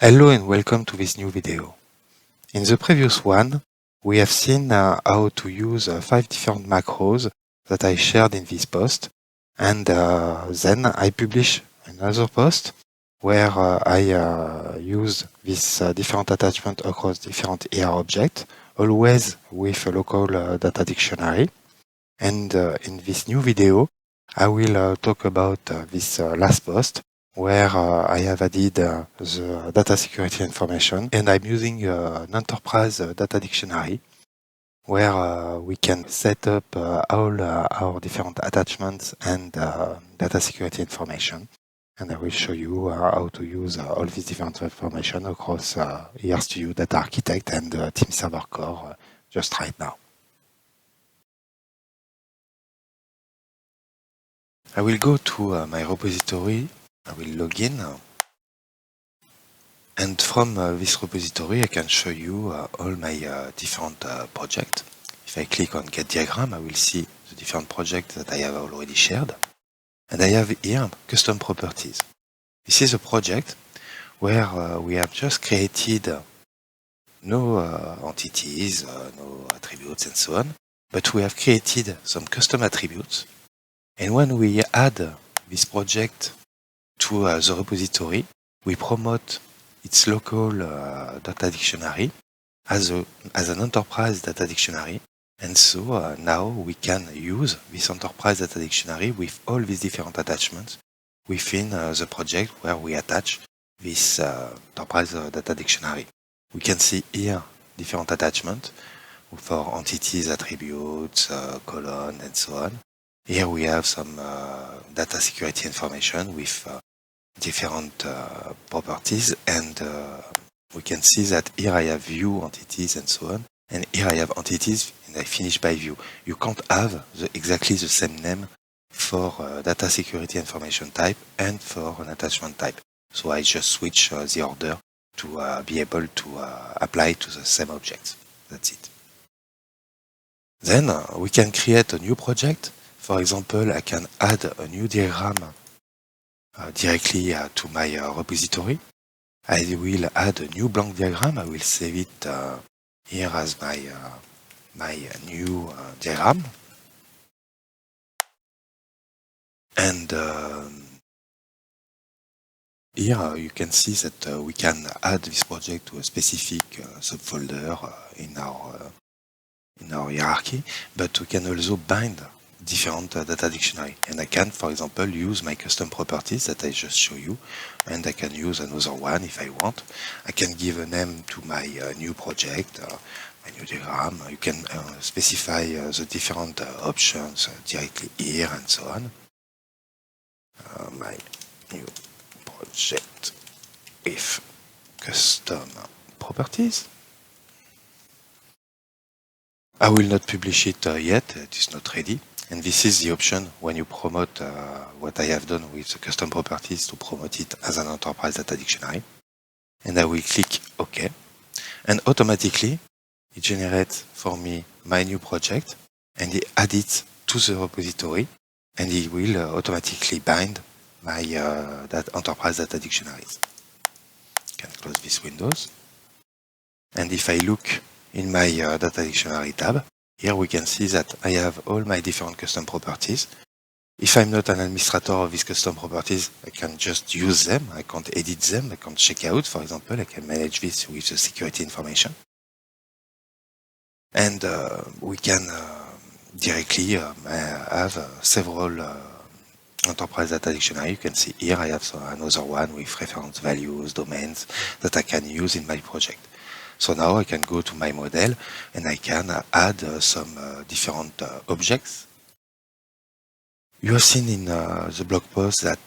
Hello and welcome to this new video. In the previous one, we have seen how to use 5 different macros that I shared in this post, and then I publish another post where I use this different attachment across different ER objects, always with a local data dictionary. And in this new video, I will talk about this last post where I have added the data security information, and I'm using an enterprise data dictionary where we can set up all our different attachments and data security information. And I will show you how to use all these different information across ERStudio Data Architect and Team Server Core just right now. I will go to my repository, I will log in, and from this repository I can show you all my different projects. If I click on Get Diagram, I will see the different projects that I have already shared. And I have here custom properties. This is a project where we have just created no entities, no attributes and so on, but we have created some custom attributes. And when we add this project to the repository, we promote its local data dictionary as an enterprise data dictionary. And so now we can use this enterprise data dictionary with all these different attachments within the project where we attach this enterprise data dictionary. We can see here different attachments for entities, attributes, colon, and so on. Here we have some data security information with different properties, and we can see that here I have view entities and so on, and here I have entities and I finish by view. You can't have exactly the same name for data security information type and for an attachment type. So I just switch the order to be able to apply to the same objects. That's it. Then we can create a new project. For example, I can add a new diagram directly to my repository. I will add a new blank diagram. I will save it here as my new diagram. And here you can see that we can add this project to a specific subfolder in our hierarchy, but we can also bind different data dictionary. And I can, for example, use my custom properties that I just show you, and I can use another one if I want. I can give a name to my new project, my new diagram. You can specify the different options directly here and so on. My new project with custom properties. I will not publish it yet, it is not ready. And this is the option when you promote what I have done with the custom properties to promote it as an enterprise data dictionary. And I will click OK. And automatically, it generates for me my new project, and it adds it to the repository, and it will automatically bind my enterprise data dictionaries. I can close this windows. And if I look in my data dictionary tab, here we can see that I have all my different custom properties. If I'm not an administrator of these custom properties, I can just use them. I can't edit them. I can't check out, for example. I can manage this with the security information. And we can directly have several enterprise data dictionary. You can see here I have another one with reference values, domains that I can use in my project. So now I can go to my model and I can add some different objects. You have seen in the blog post that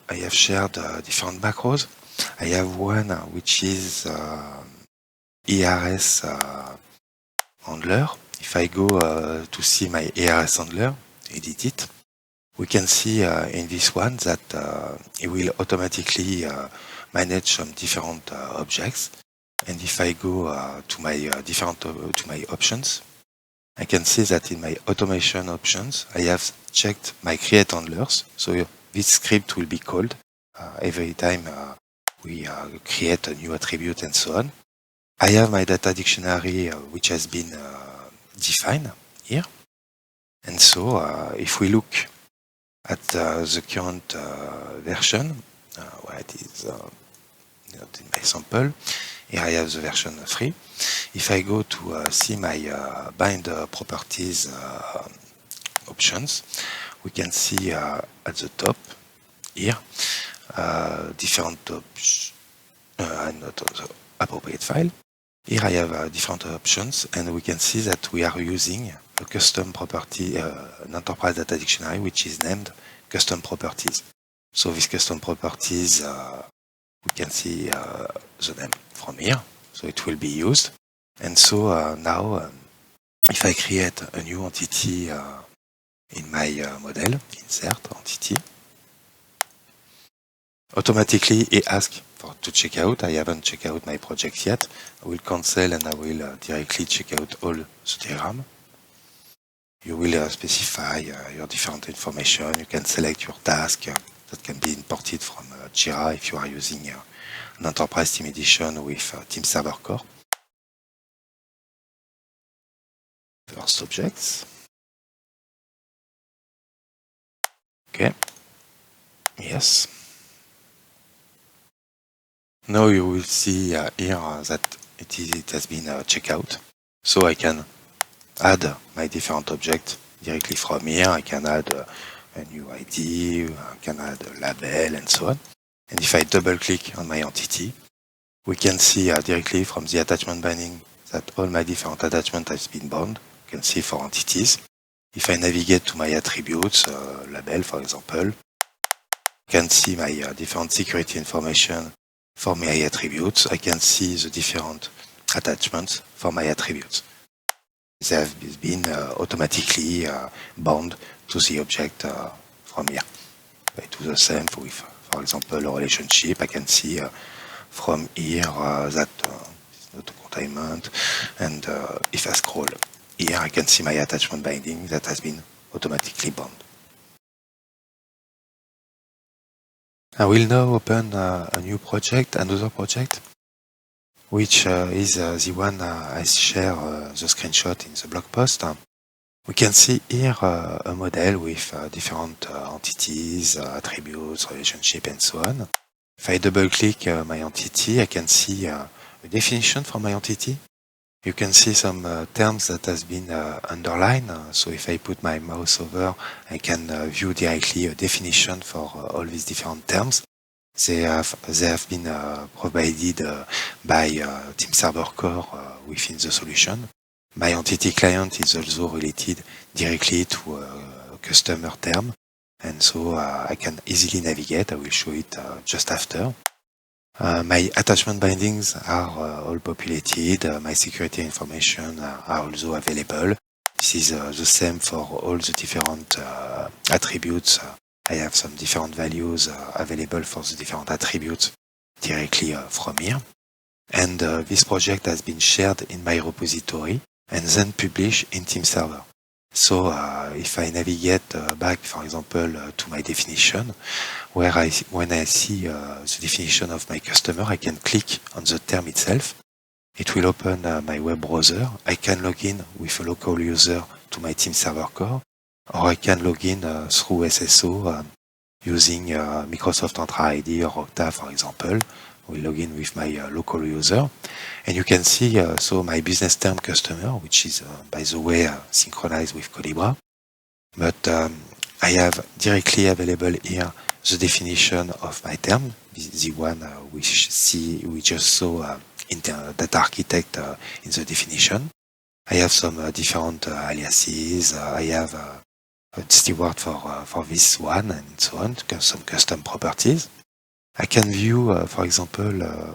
I have shared different macros. I have one which is ERS handler. If I go to see my ERS handler, edit it, we can see in this one that it will automatically manage some different objects. And if I go to my options, I can see that in my automation options, I have checked my create handlers. So this script will be called every time we create a new attribute and so on. I have my data dictionary which has been defined here. And so if we look at the current version, where it is not in my sample, here I have the version 3. If I go to see my bind properties options, we can see at the top here different I'm not on the appropriate file. Here I have different options, and we can see that we are using a custom property, an enterprise data dictionary, which is named custom properties. So these custom properties, we can see the name from here, so it will be used. And so now, if I create a new entity in my model, insert entity, automatically it asks to check out. I haven't checked out my project yet. I will cancel and I will directly check out all the diagram. You will specify your different information. You can select your task that can be imported from Jira if you are using an Enterprise Team Edition with Team Server Core. First objects. Okay. Yes. Now you will see here that it has been checked out. So I can add my different objects directly from here. I can add a new ID, I can add a label and so on. And if I double click on my entity, we can see directly from the attachment binding that all my different attachments have been bound. You can see for entities. If I navigate to my attributes, label for example, I can see my different security information for my attributes. I can see the different attachments for my attributes. They have been automatically bound to the object from here. I do the same with, for example, a relationship. I can see from here that it's not a containment, and if I scroll here, I can see my attachment binding that has been automatically bound. I will now open a new project, another project, which is the one I share the screenshot in the blog post. We can see here a model with different entities, attributes, relationship, and so on. If I double click my entity, I can see a definition for my entity. You can see some terms that has been underlined. So if I put my mouse over, I can view directly a definition for all these different terms. They have been provided by Team Server Core within the solution. My entity client is also related directly to a customer term, and so I can easily navigate. I will show it just after. My attachment bindings are all populated. My security information are also available. This is the same for all the different attributes. I have some different values available for the different attributes directly from here. And this project has been shared in my repository and then published in Team Server. So if I navigate back, for example, to my definition, when I see the definition of my customer, I can click on the term itself. It will open my web browser. I can log in with a local user to my Team Server Core, or I can log in through SSO using Microsoft Entra ID or Okta, for example. We'll log in with my local user. And you can see so my business term customer, which is, by the way, synchronized with Collibra. But I have directly available here the definition of my term, the one we just saw in the data architect in the definition. I have some different aliases. I have a steward for this one and so on, some custom properties. I can view, for example,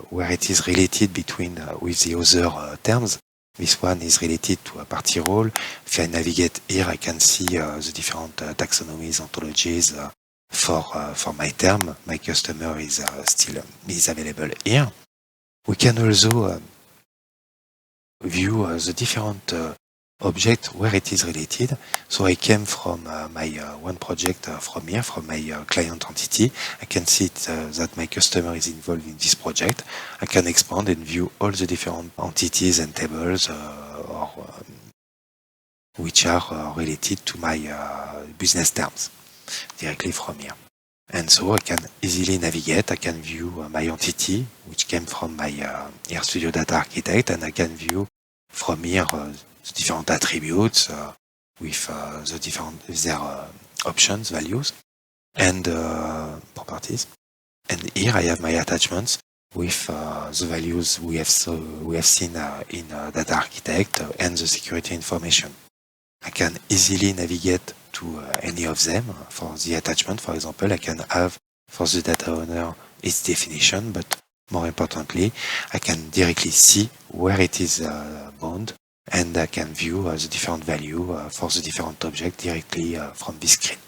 where it is related between with the other terms. This one is related to a party role. If I navigate here, I can see the different taxonomies, ontologies for my term. My customer is still available here. We can also view the different object where it is related. So I came from my one project from here, from my client entity. I can see that my customer is involved in this project. I can expand and view all the different entities and tables which are related to my business terms directly from here. And so I can easily navigate. I can view my entity, which came from my RStudio Data Architect, and I can view from here the different attributes with the different their options, values, and properties. And here I have my attachments with the values we have seen in Data Architect and the security information. I can easily navigate to any of them. For the attachment, for example, I can have for the data owner its definition, but more importantly, I can directly see where it is bound, and I can view the different value for the different object directly from this screen.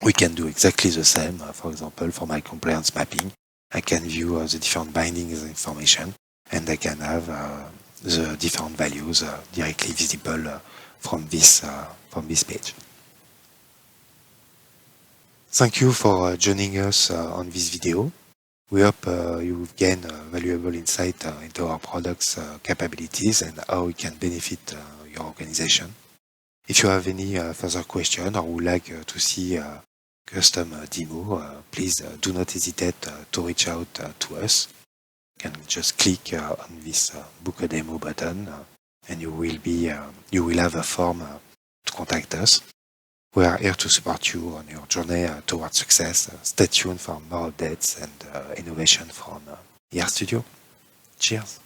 We can do exactly the same, for example, for my compliance mapping. I can view the different bindings information, and I can have the different values directly visible from this page. Thank you for joining us on this video. We hope you will gain valuable insight into our products' capabilities and how it can benefit your organization. If you have any further questions or would like to see a custom demo, please do not hesitate to reach out to us. You can just click on this book a demo button and you will have a form to contact us. We are here to support you on your journey towards success. Stay tuned for more updates and innovation from RStudio. Cheers!